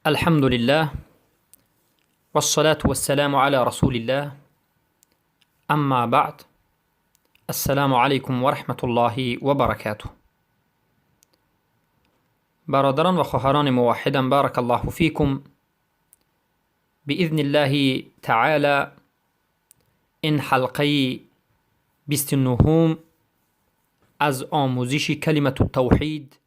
الحمد لله والصلاة والسلام على رسول الله. اما بعد، السلام علیکم و رحمت الله و برکاته. برادران و خواهران موحدم، بارک الله فیکم. بإذن الله تعالی این حلقه 29 از آموزش کلمت التوحید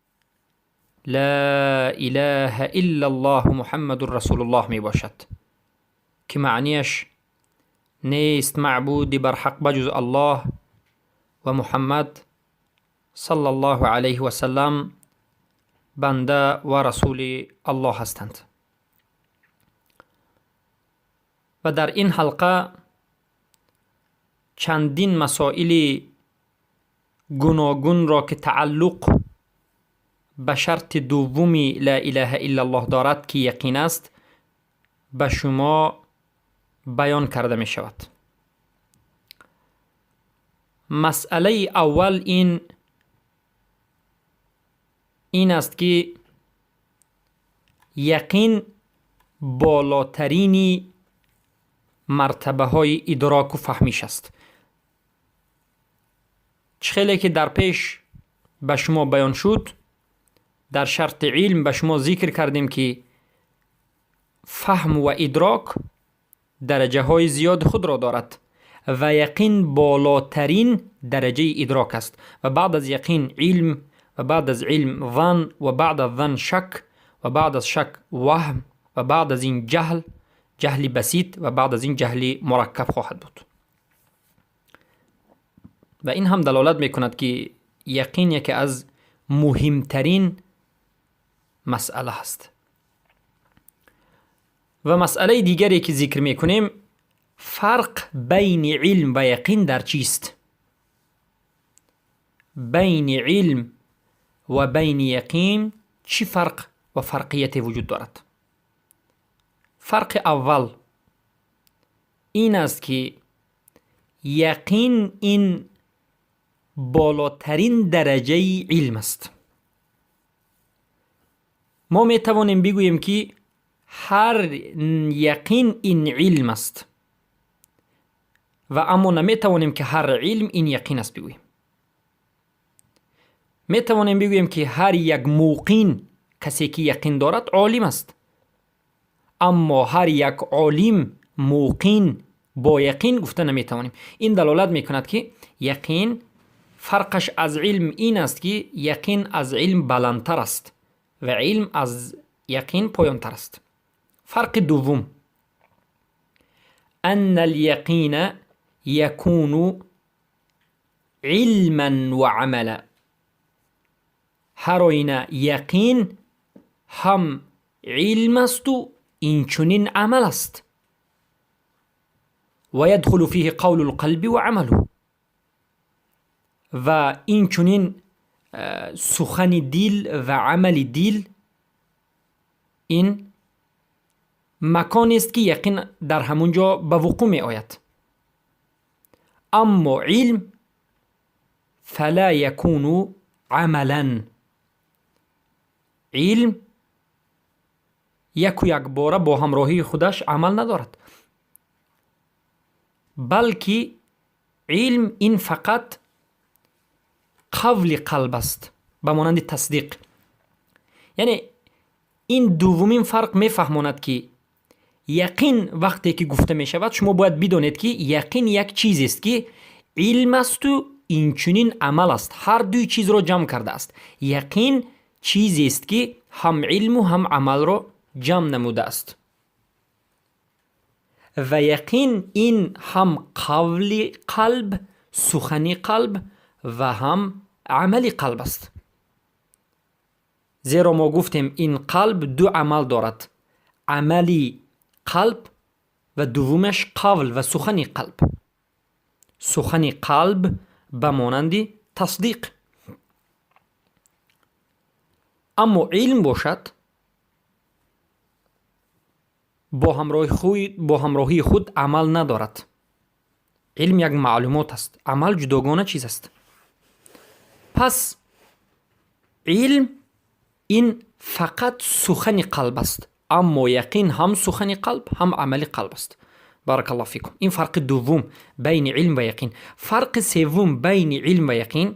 لا اله الا الله محمد رسول الله می باشد که معنیش نیست معبود بر حق بجز الله و محمد صلی الله علیه و سلم بنده و رسول الله هستند. و در این حلقه چندین مسائل گوناگون را که تعلق به شرط دومی لا اله الا الله دارد که یقین است به شما بیان کرده می شود. مسئله اول این است که یقین بالاترین مرتبه های ادراک و فهمیش است. خیلی که در پیش به شما بیان شد، در شرط علم به شما ذکر کردیم که فهم و ادراک درجه های زیاد خود را دارد و یقین بالاترین درجه ادراک است و بعد از یقین علم و بعد از علم ظن و بعد از ظن شک و بعد از شک وهم و بعد از این جهل بسیط و بعد از این جهل مرکب خواهد بود. و این هم دلالت می کند که یقین یکی از مهمترین مسئله است. و مسئله دیگری که ذکر می کنیم، فرق بین علم و یقین در چیست؟ بین علم و بین یقین چی فرق و فرقیت وجود دارد؟ فرق اول این است که یقین این بالاترین درجه علم است. ما می توانیم بگوییم که هر یقین این علم است و اما نمی توانیم که هر علم این یقین است بگوییم. می توانیم بگوییم که هر یک موقین، کسی که یقین دارد، عالم است، اما هر یک عالم موقین با یقین گفته نمی توانیم. این دلالت می کند که یقین فرقش از علم این است که یقین از علم بلندتر است و علم از یقین پایانتر است. فرق دوم، ان الیقین یکون علما و عملا. هر آینه یقین هم علم است و این چنین عمل است. و یدخل فیه قول القلب و عمله. و این چنین سخن دل و عمل دل این مکانی است که یقین در همونجا به وقوع می آید. اما علم فلا یکون عملا. علم یک باره با همراهی خودش عمل ندارد، بلکه علم این فقط قول قلب است، به مانند تصدیق. یعنی این دومین فرق می فهماند که یقین وقتی که گفته می شود، شما باید بدانید که یقین یک چیز است که علم است و این چنین عمل است. هر دوی چیز را جمع کرده است. یقین چیزی است که هم علم و هم عمل را جمع نموده است. و یقین این هم قول قلب، سخن قلب و هم عمل قلب است. زیرا ما گفتیم این قلب دو عمل دارد، عملی قلب و دومش قول و سخن قلب. سخن قلب به مانند تصدیق. اما علم باشد با همراهی خود عمل ندارد. علم یک معلومات است، عمل جداگانه چیز است. پس علم این فقط سخن قلب است اما یقین هم سخن قلب هم عمل قلب است. بارک الله فیکم. این فرق دوم بین علم و یقین. فرق سوم بین علم و یقین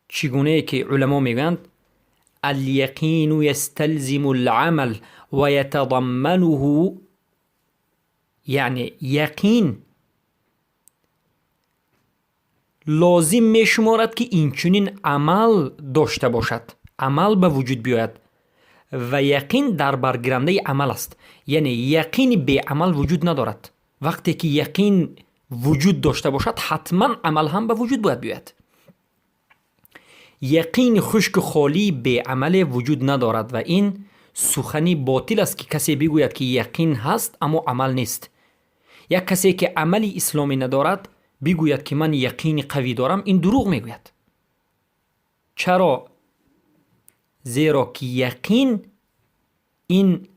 چگونه که علما میگویند الیقین یستلزم العمل و یتضمنه، یعنی یقین لازم می شمارد که این چنین عمل داشته باشد، عمل به وجود بیاید و یقین در برگیرنده عمل است. یعنی یقین بی عمل وجود ندارد. وقتی که یقین وجود داشته باشد حتما عمل هم به وجود باید بیاید. یقین خشک خالی بی عمل وجود ندارد و این سخنی باطل است که کسی بگوید که یقین هست اما عمل نیست. یک کسی که عملی اسلامی ندارد بگوید که من یقین قوی دارم، این دروغ میگوید. چرا؟ زیرا که یقین این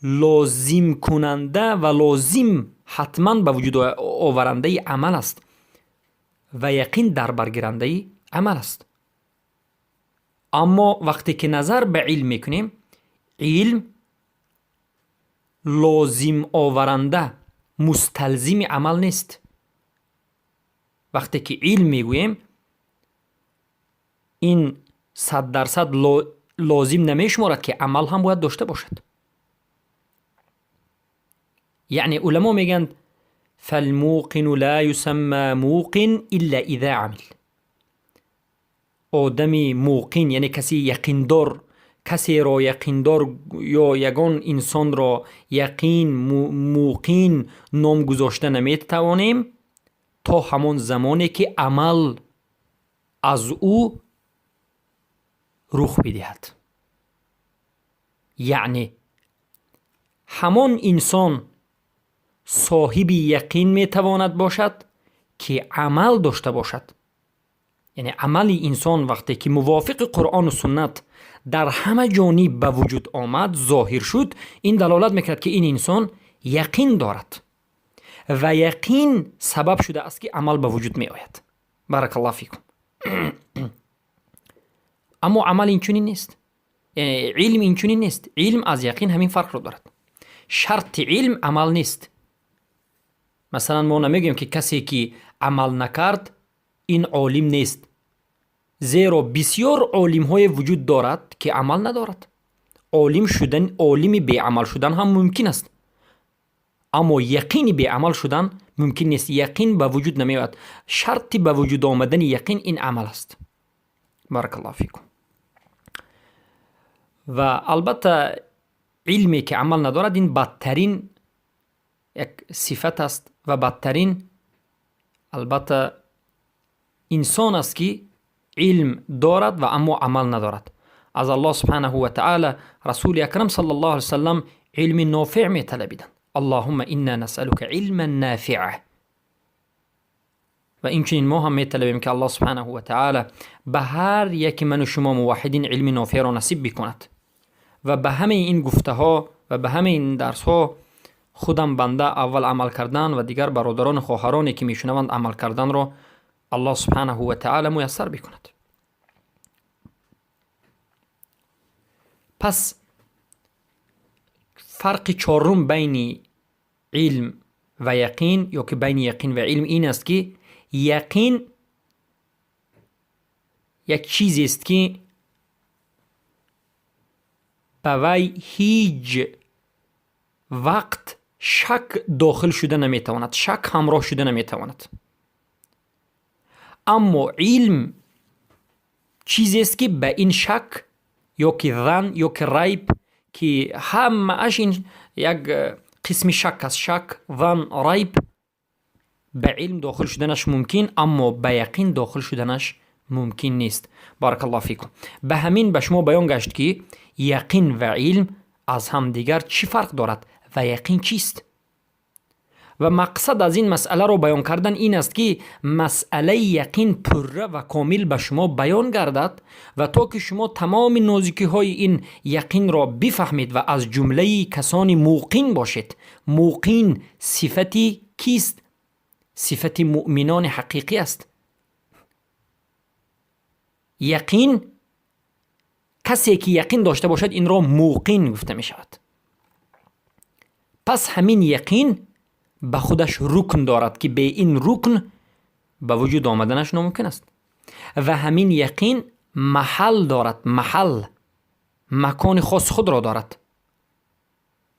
لازم کننده و لازم حتما به وجود آورنده عمل است و یقین در برگیرنده عمل است. اما وقتی که نظر به علم میکنیم، علم لازم آورنده مستلزم عمل نیست. وقتی که علم میگوییم این 100% لازم نمیشمارد که عمل هم باید داشته باشد. یعنی علما میگن فالموقن لا يسمى موقن الا اذا عمل. آدمی موقن یعنی کسی یقیندار، کسی را یقیندار یا یگان انسان را یقین موقن نام گذاشته نمیتوانیم تا همان زمانی که عمل از او رخ بدهد. یعنی همان انسان صاحب یقین میتواند باشد که عمل داشته باشد. یعنی عمل انسان وقتی که موافق قرآن و سنت در همه جانب به وجود آمد، ظاهر شد، این دلالت میکرد که این انسان یقین دارد و یقین سبب شده است که عمل به وجود می آید. بارک الله فیکم. اما عمل این چنین نیست. علم این چنین نیست. علم از یقین همین فرق رو دارد. شرط علم عمل نیست. مثلا ما نمیگیم که کسی که عمل نکرد این عالم نیست، زیرا بسیار عالم های وجود دارد که عمل ندارد. عالم شدن، عالم بی عمل شدن هم ممکن است، اما یقین بی عمل شدن ممکن نیست. یقین به وجود نمیاد. شرط به وجود آمدن یقین این عمل است. بارک الله فیکم. و البته علمی که عمل ندارد این بدترین یک صفت است و بدترین البته انسان است که علم دارد و اما عمل ندارد. از الله سبحانه و تعالی رسول اکرم صلی الله علیه وسلم علم نافع می طلبیدند. اللهم انا نسألك علما نافعا. و اینچنین ما هم می طلبیم که الله سبحانه و تعالی به هر یک من و شما موحدین علم نافع را نصیب بکند و به همه این گفته ها و به همه این درس ها خودم بنده اول عمل کردن و دیگر برادران خواهرانی که میشنوند عمل کردن را الله سبحانه و تعالی میسر بکند. پس فرق چهارم بین علم و یقین یا که بین یقین و علم این است که یقین یک چیزی است که به وی هیچ وقت شک داخل شده نمیتواند، شک همراه شده نمیتواند. اما علم چیزی است که به این شک یا که ظن یا که ریب که همه اش این یک قسم شک است، شک، ظن، ریب، به علم داخل شدنش ممکن اما به یقین داخل شدنش ممکن نیست. بارک الله فیکم. به همین به شما بیان گشت که یقین و علم از هم دیگر چی فرق دارد و یقین چیست. و مقصد از این مسئله رو بیان کردن این است که مسئله یقین پره و کامل به شما بیان گردد و تا که شما تمام نازکی های این یقین را بفهمید و از جمله کسانی موقن باشید. موقن صفتی کیست؟ صفت مؤمنان حقیقی است. یقین کسی که یقین داشته باشد این را موقن گفته می شود. پس همین یقین به خودش رکن دارد که به این رکن به وجود آمدنش ناممکن است. و همین یقین محل دارد، مکان خاص خود را دارد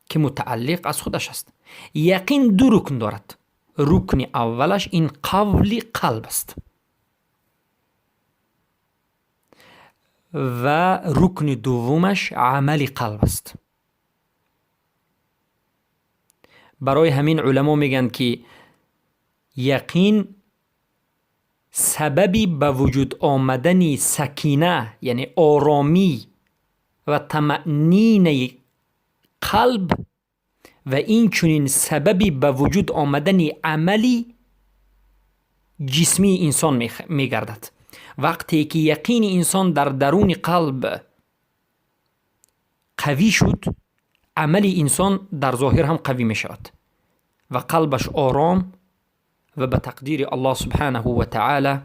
که متعلق از خودش است. یقین دو رکن دارد. رکن اولش این قول قلب است و رکن دومش عمل قلب است. برای همین علما میگن که یقین سببی به وجود آمدن سکینه یعنی آرامی و طمأنینه قلب و این چنین سببی به وجود آمدن عملی جسمی انسان میگردد. وقتی که یقین انسان در درون قلب قوی شد، عمل انسان در ظاهر هم قوی می شود و قلبش آرام و به تقدیر الله سبحانه و تعالی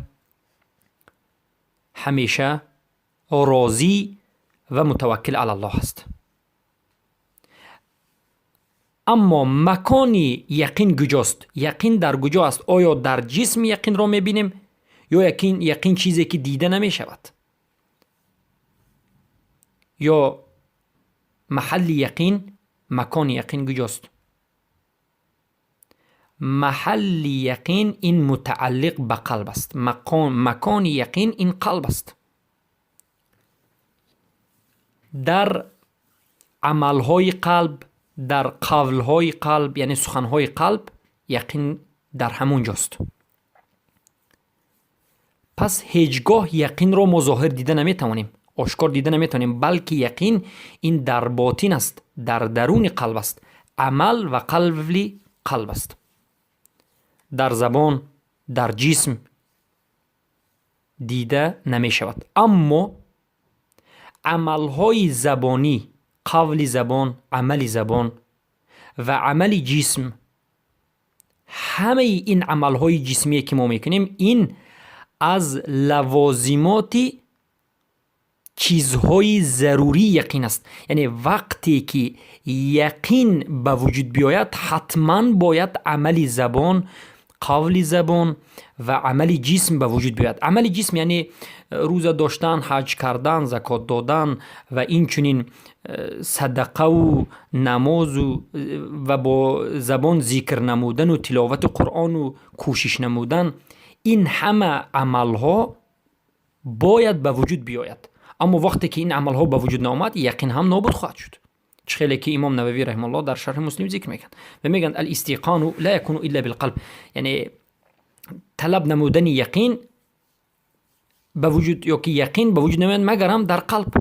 همیشه راضی و متوکل علی الله است. اما مکان یقین کجاست؟ یقین در کجا است؟ آیا در جسم یقین را میبینیم یا یقین چیزی که دیده نمی شود؟ یا محل یقین، مکان یقین کجاست؟ محل یقین این متعلق به قلب است. مکان یقین این قلب است. در عملهای قلب، در قولهای قلب یعنی سخنهای قلب، یقین در همون جاست. پس هیچگاه یقین را مظاهر دیده نمیتوانیم، آشکار دیده نمیتوانیم، بلکه یقین این در باطن است، در درون قلب است. عمل و قلب است. در زبان، در جسم دیده نمی شود. اما عملهای زبانی، قول زبان، عمل زبان و عمل جسم، همه این عملهای جسمی که ما میکنیم این از لوازمات چیزهای ضروری یقین است. یعنی وقتی که یقین به وجود بیاید حتما باید عمل زبان، قول زبان و عمل جسم به وجود بیاید. عمل جسم یعنی روزه داشتن، حج کردن، زکات دادن و این چنین صدقه و نماز و با زبان ذکر نمودن و تلاوت قرآن و کوشش نمودن، این همه عملها باید به وجود بیاید. اما وقتی که این عملها به وجود نآمد یقین هم نابود خواهد شد. چه خیلی که امام نووی رحمه الله در شرح مسلم ذکر میگن و میگن الاستيقان لا يكون الا بالقلب، یعنی طلب نمودن یقین به وجود، یا که یقین به وجود نمیاد مگر هم در قلب.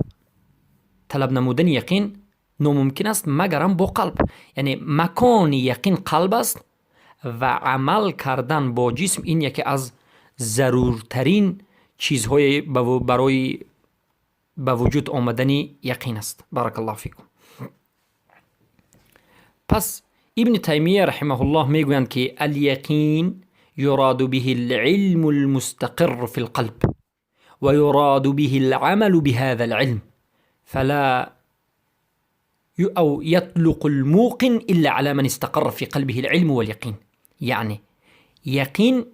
طلب نمودن یقین ناممکن است مگر هم با قلب. یعنی مکان یقین قلب است و عمل کردن با جسم این یکی از ضرورترین چیزهای برای به وجود آمدن یقین است. بارک الله فیکم. پس ابن تیمیه رحمه الله میگویند که الیقین یراد به العلم المستقر في القلب و یراد به العمل بهذا العلم فلا أو يطلق الموقن إلا على من استقر في قلبه العلم واليقين. یعنی یقین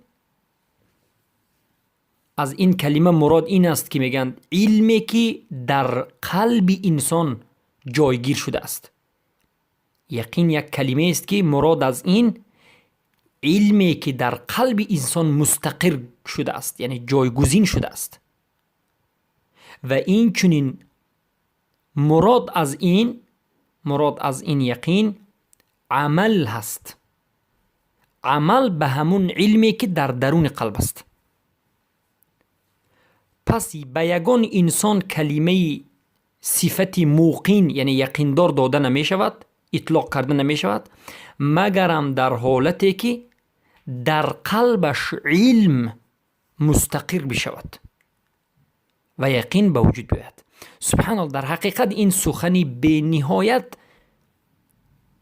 از این کلمه مراد این است که میگن علمی که در قلب انسان جایگیر شده است. یقین یک کلمه است که مراد از این علمی که در قلب انسان مستقر شده است، یعنی جایگزین شده است. و این چنین مراد از این یقین عمل هست. عمل به همون علمی که در درون قلب است. پس به یگان انسان کلمه صفت موقن یعنی یقیندار داده نمی شود، اطلاق کرده نمی شود، مگرم در حالتی که در قلبش علم مستقر بشود و یقین به وجود بیاید. سبحان الله، در حقیقت این سخنی به نهایت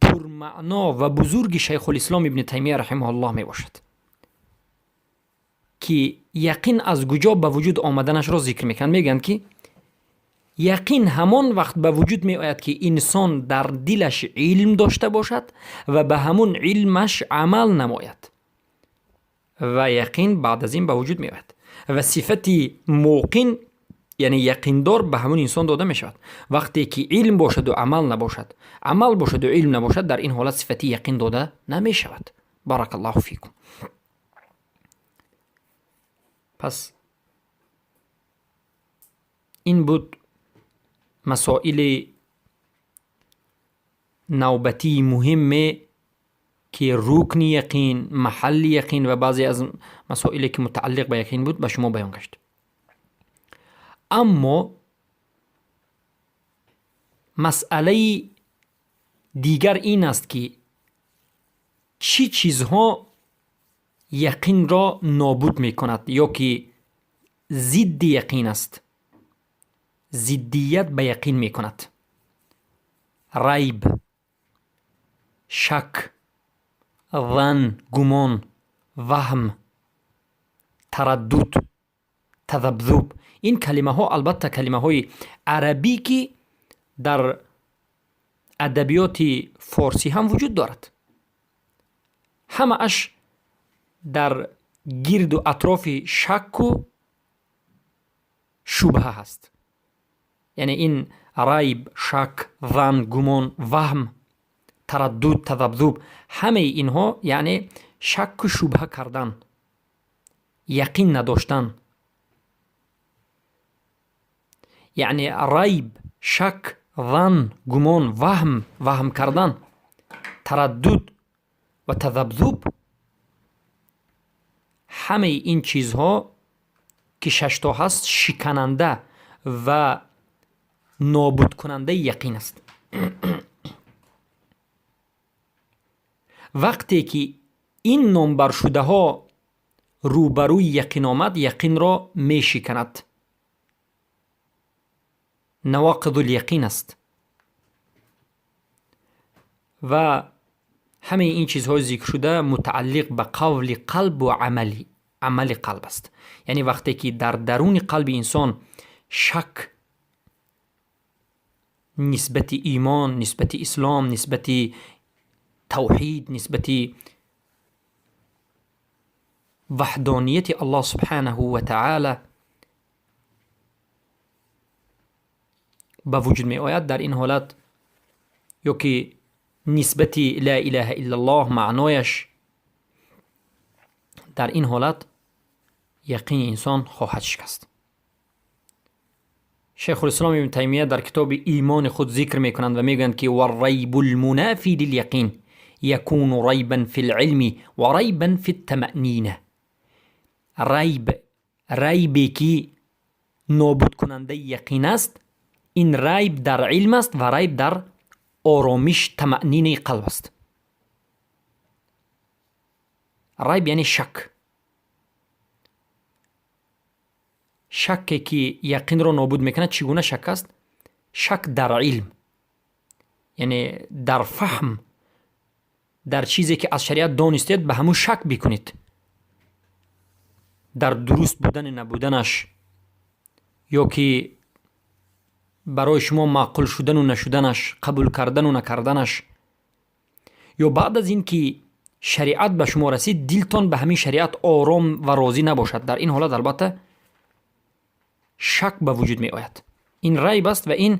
پرمعنا و بزرگ شیخ الاسلام ابن تیمیه رحمه الله می باشد که یقین از کجا به وجود آمدنش را ذکر میکنند. میگن که یقین همان وقت به وجود می آید که انسان در دلش علم داشته باشد و به همون علمش عمل نماید و یقین بعد از این به وجود می آید و صفتی موقن یعنی یقیندار به همون انسان داده می شود. وقتی که علم باشد و عمل نباشد، عمل باشد و علم نباشد، در این حالت صفتی یقین داده نمی شود. بارک الله فیکم. پس این بود مسائل نوبتی مهمه که رکن یقین، محل یقین و بعضی از مسائلی که متعلق به یقین بود به شما بیان گشت. اما مسئله دیگر این است که چی چیزها یقین را نابود می کند یا که ضد یقین است، ضدیت به یقین می کند. ریب، شک، ظن، گمان، وهم، تردد، تذبذب. این کلمه ها البته کلمه های عربی که در ادبیات فارسی هم وجود دارد. همه اش در گرد و اطراف شک و شبهه هست. یعنی این ریب، شک، ظن، گمان، وهم، تردد، تذبذب، همه اینها یعنی شک و شبهه کردن، یقین نداشتن. یعنی ریب، شک، ظن، گمان، وهم کردن، تردد و تذبذب، همه این چیزها که 6 تا هست شکننده و نابود کننده یقین است. وقتی که این نامبر شده ها روبروی یقین آمد، یقین را می شکند. نواقض الیقین است و همه این چیزهای ذکر شده متعلق به قول قلب و عمل قلب است. یعنی وقتی که در درون قلب انسان شک نسبت ایمان، نسبت اسلام، نسبت توحید، نسبت وحدانیت الله سبحانه و تعالی به وجود می آید، در این حالت یا که نسبت لا اله الا الله معنایش، در این حالت یقین انسان خواهد شکست. شیخ الاسلام ابن تیمیه در کتاب ایمان خود ذکر می کنند و می گویند که والریب المنافی للیقین یکون ریبا فی العلم و ریبا فی التمأنینه. ریبی که نابود کننده یقین است، این ریب در علم است و ریب در آرامش تمأنین قلب است. ریب یعنی شک. شکی که یقین را نابود میکنه چگونه شک است؟ شک در علم، یعنی در فهم، در چیزی که از شریعت دانستید به همون شک بکنید، در درست بودن نبودنش، یا که برای شما معقول شدن و نشدنش، قبول کردن و نکردنش، یا بعد از این که شریعت به شما رسید دلتان به همین شریعت آرام و راضی نباشد، در این حالت البته شک به وجود می آید. این ریب است و این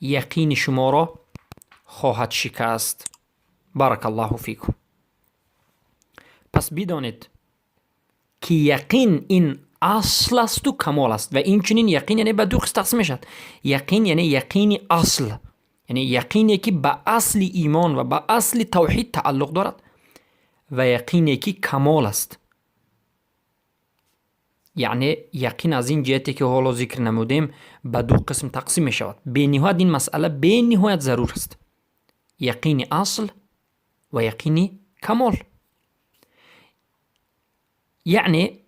یقین شما را خواهد شکست. بارک الله فیکم. پس بدانید که یقین این اصل است و کمال است و این چنین یقین یعنی به دو قسم تقسیم میشد. یقین یعنی یقین اصل، یعنی یقینی که به اصل ایمان و به اصل توحید تعلق دارد، و یقینی که کمال است، یعنی یقین از این جهتی که حالا ذکر نمودیم به دو قسم تقسیم می شود. به نهایت این مسئله به نهایت ضرور است، یقین اصل و یقین کمال. یعنی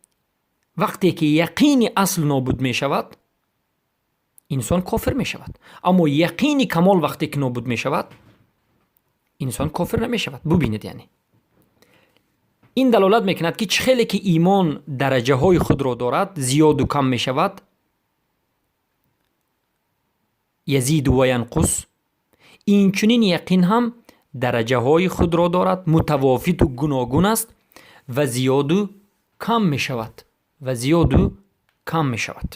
وقتی که یقین اصل نابود می شود انسان کافر می شود، اما یقین کمال وقتی که نابود می شود انسان کافر نمی شود. ببینید، یعنی این دلالت می کند که چه خیلی که ایمان درجه های خود را دارد، زیاد و کم می شود، یزید و ینقص، این چنین یقین هم درجه های خود را دارد، متفاوت و گوناگون است و زیاد و کم می شود و زیاد و کم می شود.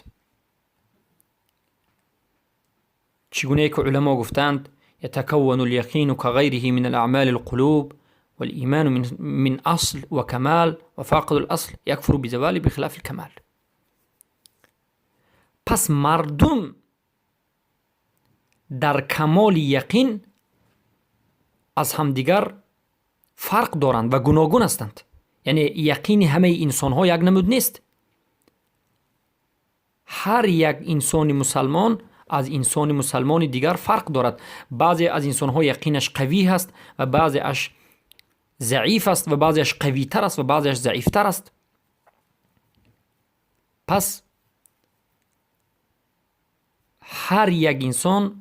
چگونه که علما گفتند یتکون الیقین کغیره من الاعمال القلوب والایمان من اصل و کمال و فاقد الاصل یکفر بزوال بخلاف الکمال. پس مردم در کمال یقین از همدیگر فرق دارند و گوناگون هستند. یعنی یقین همه انسان ها یک نمود نیست. هر یک انسان مسلمان از انسان مسلمان دیگر فرق دارد. بعضی از انسان ها یقینش قوی است و بعضیش ضعیف است و بعضیش قوی تر است و بعضیش ضعیف تر است. پس هر یک انسان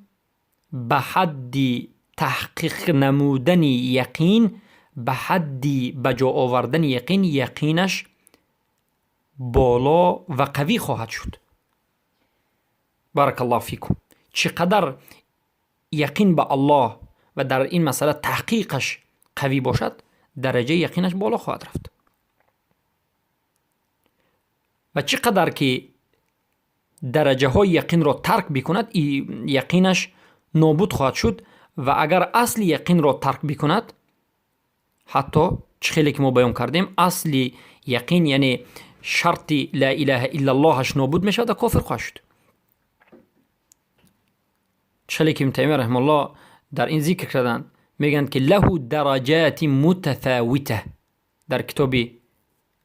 به حد تحقیق نمودن یقین، به حدی بجا آوردن یقین، یقینش بالا و قوی خواهد شد. بارک الله فیکم. چقدر یقین به الله و در این مسئله تحقیقش قوی باشد، درجه یقینش بالا خواهد رفت. و چقدر که درجه های یقین را ترک بکند، یقینش نابود خواهد شد. و اگر اصل یقین را ترک بکند، حتی خیلی که ما بیان کردیم، اصل یقین یعنی شرط لا اله الا اللهش نابود می شود و کافر خواهد شد. خیلی که ابن تیمیه رحمه الله در این ذکر کردن، میگن که له درجات متفاوته. در کتاب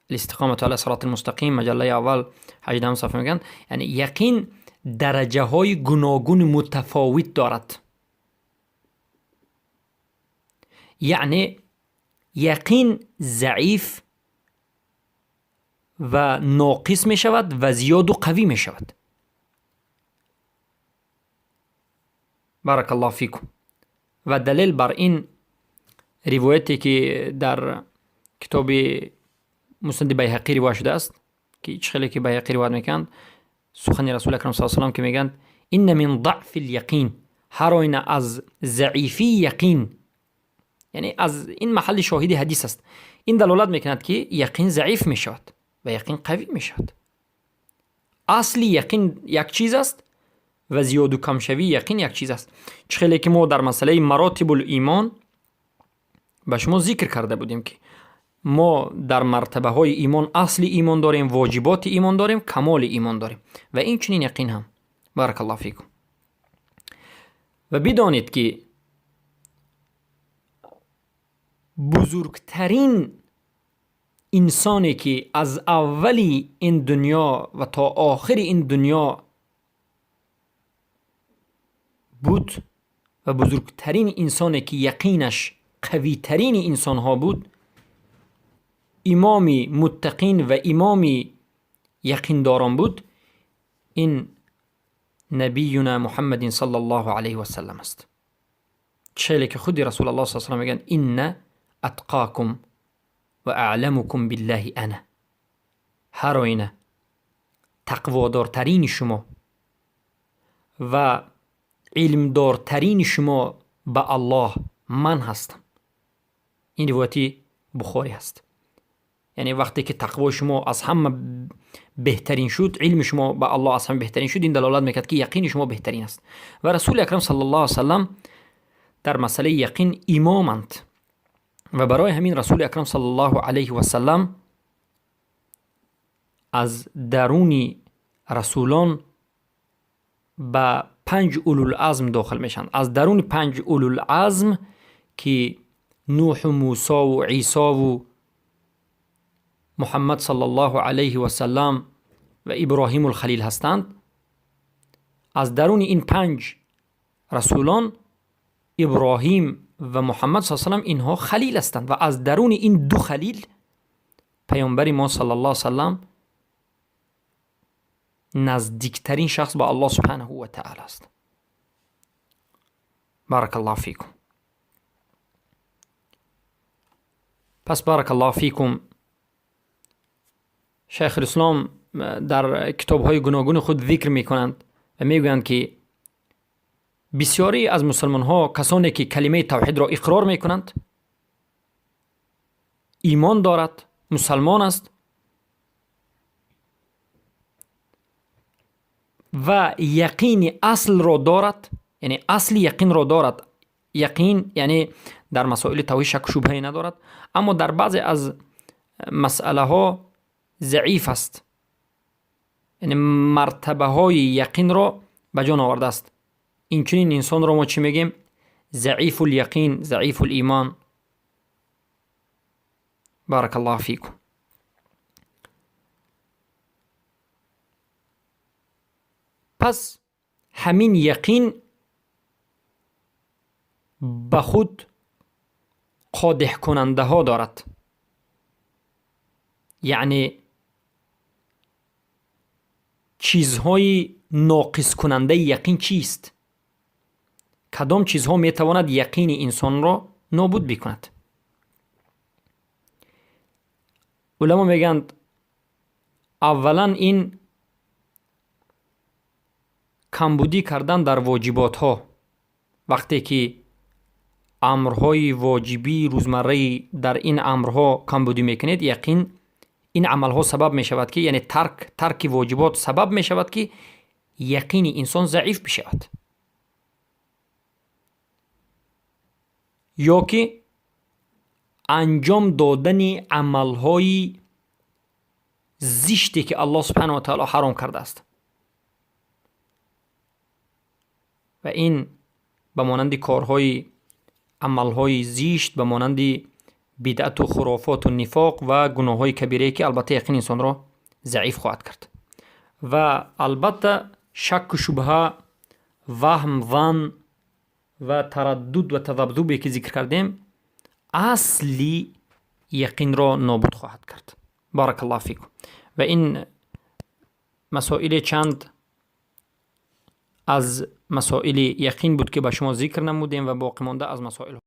الاستقامة علی صراط المستقیم مجله اول 18 صفحه میگن یعنی یقین درجه های گوناگون متفاوت دارد. یعنی یقین ضعیف و ناقص می شود و زیاد و قوی می شود. بارک الله فیکم. و دلیل بر این روایتی که در کتاب مسند بیهقی روایت شده است که خیلی که بیهقی روایت میکنند، سخن رسول اکرم صلی الله علیه و سلم که میگن این من ضعف الیقین، هر آینه از ضعیفی یقین، یعنی از این محل شاهد حدیث است. این دلالت میکند که یقین ضعیف میشود و یقین قوی میشود. اصلی یقین یک چیز است و زیاد و کم شوی یقین یک چیز است. خیلی که ما در مسئله مراتب الایمان به شما ذکر کرده بودیم که ما در مرتبه های ایمان اصل ایمان داریم، واجبات ایمان داریم، کمال ایمان داریم و این چنین یقین هم. بارک الله فیکم. و بدانید که بزرگترین انسانی که از اولی این دنیا و تا آخر این دنیا بود و بزرگترین انسانی که یقینش قوی ترین انسان ها بود، امامی متقین و امامی یقین داران بود، این نبینا محمد صلی الله علیه و سلم است. چه که خودی رسول الله صلی الله علیه و سلم میگن ان اتقاکم و اعلمکم بالله انا، هر آینه تقوادارترین شما و علمدارترین شما به الله من هستم. این روایتی بخاری هست. یعنی وقتی که تقوا شما از همه بهترین شد، علم شما به الله از همه بهترین شد، این دلالت میکرد که یقین شما بهترین است. و رسول اکرم صلی الله علیه و سلم در مسئله یقین امامند و برای همین رسول اکرم صلی الله علیه و سلم از درون رسولان به 5 اولوالعزم داخل میشن. از درون 5 اولوالعزم که نوح و موسی و عیسی و محمد صلی الله علیه و سلم و ابراهیم الخلیل هستند، از درون این 5 رسولان ابراهیم و محمد صلی الله علیه و سلم اینها خلیل هستند و از درون این 2 خلیل پیامبر ما صلی الله علیه و سلم نزدیکترین شخص به الله سبحانه و تعالی است. بارک الله فیکم. پس بارک الله فیکم، شیخ الاسلام در کتاب‌های گوناگون خود ذکر می‌کنند و می‌گویند که بسیاری از مسلمان ها کسانی که کلمه توحید را اقرار می کنند، ایمان دارد، مسلمان است و یقین اصل را دارد، یعنی اصل یقین را دارد. یقین یعنی در مسائل توحید شک و شبهه ندارد، اما در بعضی از مسئله ها ضعیف است، یعنی مرتبه های یقین را به جا آورده است. این چنین انسان را ما چی میگیم؟ ضعیف الیقین، ضعیف الایمان. بارک الله فیکم. پس همین یقین به خود قادح کننده ها دارد. یعنی چیزهای ناقص کننده یقین چیست؟ کدام چیزها می تواند یقین انسان را نابود بکند؟ علما میگند اولا این کمبودی کردن در واجبات ها. وقتی که امرهای واجبی روزمره در این امرها کمبودی میکنید، یقین این عملها سبب می شود که، یعنی ترک واجبات سبب می شود که یقین انسان ضعیف بشود، یا که انجام دادن عملهای زشتی که الله سبحانه و تعالی حرام کرده است. و این به مانند کارهای عملهای زشت، به مانند بدعت و خرافات و نفاق و گناههای کبیره که البته یقین انسان را ضعیف خواهد کرد. و البته شک و شبهه، وهم، ظن و تردد و تذبذبی که ذکر کردیم اصلی یقین را نابود خواهد کرد. بارک الله فیکم. و این مسائل چند از مسائل یقین بود که به شما ذکر نمودیم و باقی مانده از مسائل